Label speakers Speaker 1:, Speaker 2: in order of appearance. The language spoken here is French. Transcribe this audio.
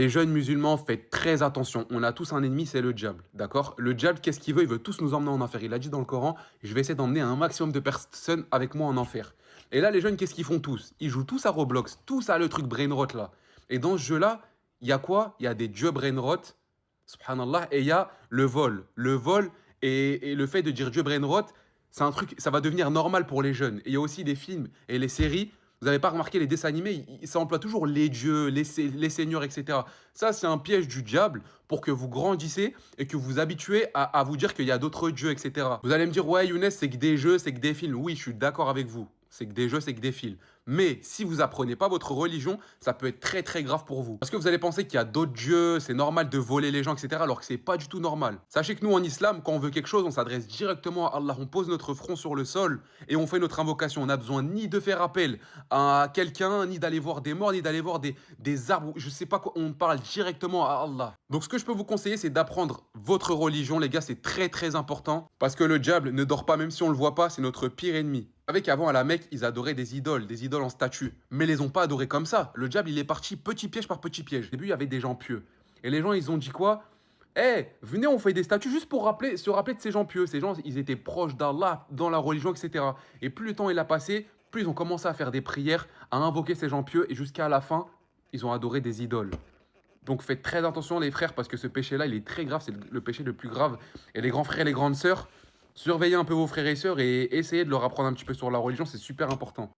Speaker 1: Les jeunes musulmans, faites très attention. On a tous un ennemi, c'est le diable. D'accord? Le diable, qu'est-ce qu'il veut? Il veut tous nous emmener en enfer. Il a dit dans le Coran, je vais essayer d'emmener un maximum de personnes avec moi en enfer. Et là, les jeunes, qu'est-ce qu'ils font tous? Ils jouent tous à Roblox, tous à le truc brainrot là. Et dans ce jeu-là, il y a quoi? Il y a des dieux brainrot, subhanallah, et il y a le vol. Le vol et le fait de dire dieu brainrot, c'est un truc, ça va devenir normal pour les jeunes. Et il y a aussi des films et les séries. Vous n'avez pas remarqué les dessins animés, ça emploie toujours les dieux, les seigneurs, etc. Ça, c'est un piège du diable pour que vous grandissez et que vous vous habituez à vous dire qu'il y a d'autres dieux, etc. Vous allez me dire, ouais, Younes, c'est que des jeux, c'est que des films. Oui, je suis d'accord avec vous. C'est que des jeux, c'est que des films. Mais si vous apprenez pas votre religion, ça peut être très très grave pour vous. Parce que vous allez penser qu'il y a d'autres dieux, c'est normal de voler les gens, etc. Alors que c'est pas du tout normal. Sachez que nous en islam, quand on veut quelque chose, on s'adresse directement à Allah. On pose notre front sur le sol et on fait notre invocation. On n'a besoin ni de faire appel à quelqu'un, ni d'aller voir des morts, ni d'aller voir des arbres. Je sais pas quoi. On parle directement à Allah. Donc ce que je peux vous conseiller, c'est d'apprendre votre religion, les gars. C'est très très important. Parce que le diable ne dort pas, même si on le voit pas, c'est notre pire ennemi. Vous savez qu'avant, à la Mecque, ils adoraient des idoles en statue. Mais ils les ont pas adorés comme ça. Le diable, il est parti petit piège par petit piège. Au début, il y avait des gens pieux. Et les gens, ils ont dit quoi? Eh, venez, on fait des statues juste pour se rappeler de ces gens pieux. Ces gens, ils étaient proches d'Allah, dans la religion, etc. Et plus le temps il a passé, plus ils ont commencé à faire des prières, à invoquer ces gens pieux. Et jusqu'à la fin, ils ont adoré des idoles. Donc faites très attention les frères parce que ce péché-là, il est très grave, c'est le péché le plus grave. Et les grands frères et les grandes sœurs, surveillez un peu vos frères et sœurs et essayez de leur apprendre un petit peu sur la religion, c'est super important.